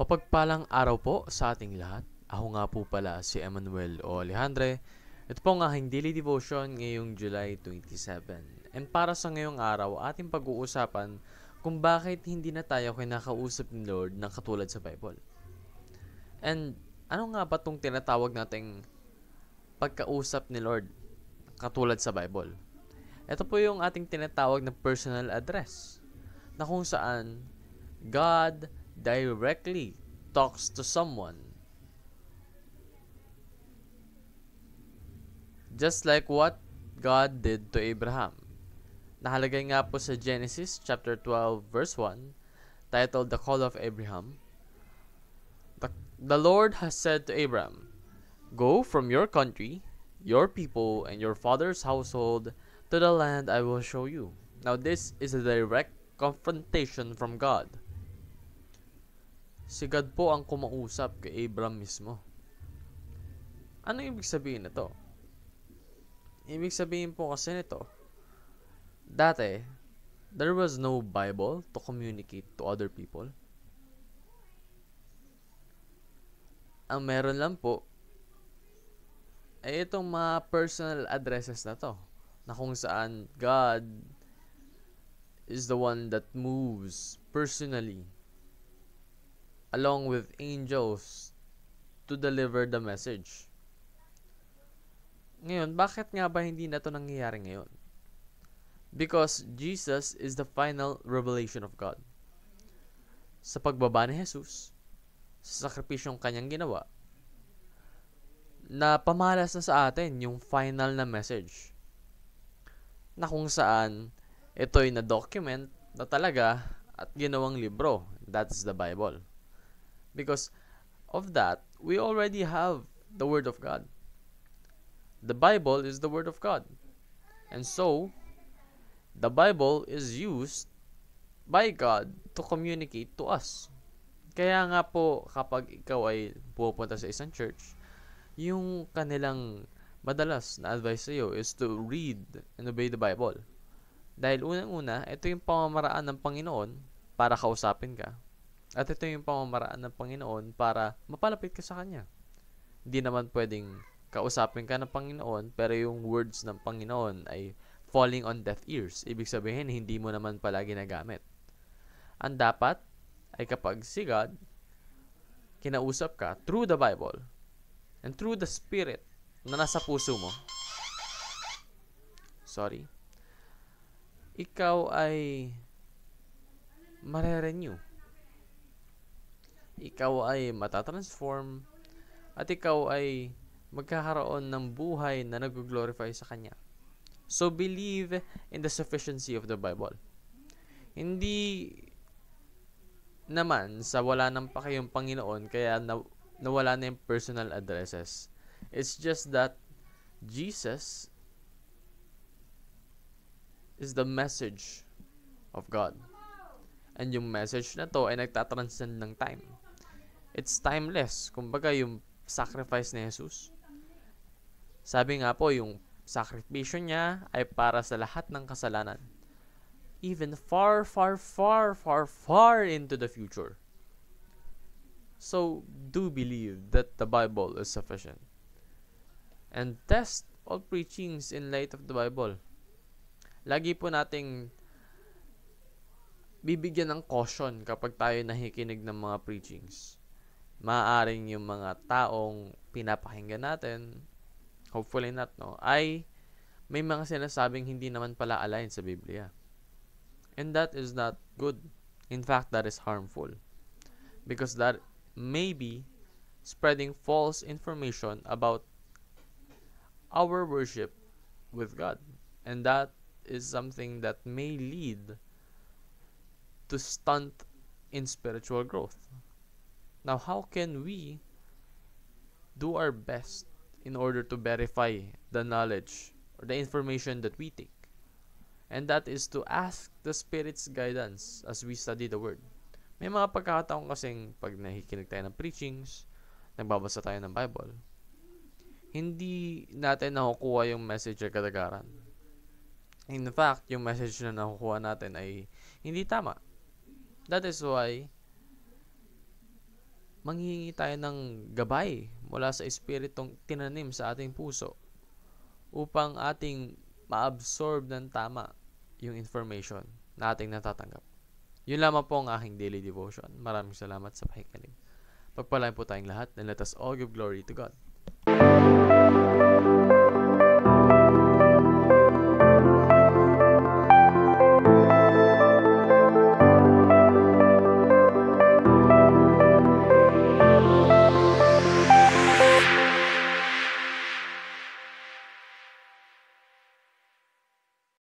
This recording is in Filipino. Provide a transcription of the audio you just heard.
Mapagpalang araw po sa ating lahat. Ako nga po pala si Emmanuel o Alejandre. Ito po ang aking daily devotion ngayong July 27. And para sa ngayong araw, ating pag-uusapan kung bakit hindi na tayo kinakausap ni Lord ng katulad sa Bible. And ano nga ba itong tinatawag nating pagkausap ni Lord katulad sa Bible? Ito po yung ating tinatawag na personal address na kung saan God directly talks to someone. Just like what God did to Abraham. Nakalagay nga po sa Genesis chapter 12 verse 1, titled The Call of Abraham. The Lord has said to Abraham, "Go from your country, your people, and your father's household to the land I will show you." Now this is a direct confrontation from God. Si God po ang kumausap kay Abraham mismo. Ano ibig sabihin nito? Ibig sabihin po kasi nito, dati, there was no Bible to communicate to other people. Ang meron lang po ay itong mga personal addresses na to, na kung saan God is the one that moves personally along with angels to deliver the message. Ngayon, bakit nga ba hindi na ito nangyayari ngayon? Because Jesus is the final revelation of God. Sa pagbaba ni Jesus, sa sakripisyong kanyang ginawa, na pamalas na sa atin yung final na message. Na kung saan ito'y na-document na talaga at ginawang libro. That's the Bible. Because of that, we already have the Word of God. The Bible is the Word of God. And so, the Bible is used by God to communicate to us. Kaya nga po, kapag ikaw ay pupunta sa isang church, yung kanilang madalas na advice sa iyo is to read and obey the Bible. Dahil unang-una, ito yung pamamaraan ng Panginoon para kausapin ka. At ito yung pamamaraan ng Panginoon para mapalapit ka sa Kanya. Hindi naman pwedeng kausapin ka ng Panginoon pero yung words ng Panginoon ay falling on deaf ears. Ibig sabihin, hindi mo naman pala ginagamit. Ang dapat ay kapag si God, kinausap ka through the Bible and through the Spirit na nasa puso mo. Ikaw ay mare-renew. Ikaw ay matatransform at ikaw ay magkakaroon ng buhay na nag-glorify sa Kanya. So, believe in the sufficiency of the Bible. Hindi naman sa wala nang paki yung Panginoon kaya nawala na yung personal addresses. It's just that Jesus is the message of God. And yung message na to ay nagtatranscend ng time. It's timeless. Kumbaga, yung sacrifice ni Jesus. Sabi nga po, yung sakripisyo niya ay para sa lahat ng kasalanan. Even far, far, far, far, far into the future. So, do believe that the Bible is sufficient. And test all preachings in light of the Bible. Lagi po nating bibigyan ng caution kapag tayo nakikinig ng mga preachings. Maaaring yung mga taong pinapakinggan natin, hopefully not, no, ay may mga sinasabing hindi naman pala align sa Biblia. And that is not good. In fact, that is harmful. Because that may be spreading false information about our worship with God. And that is something that may lead to stunt in spiritual growth. Now, how can we do our best in order to verify the knowledge or the information that we take? And that is to ask the Spirit's guidance as we study the Word. May mga pagkakataon kasing pag nakikinig tayo ng preachings, nagbabasa tayo ng Bible, hindi natin nakukuha yung message na kadagaran. In fact, yung message na nakukuha natin ay hindi tama. That is why manghihingi tayo ng gabay mula sa Espiritong tinanim sa ating puso upang ating ma-absorb ng tama yung information na ating natatanggap. Yun lamang po ang aking daily devotion. Maraming salamat sa pakikinig. Pagpalain po tayong lahat and let us all give glory to God.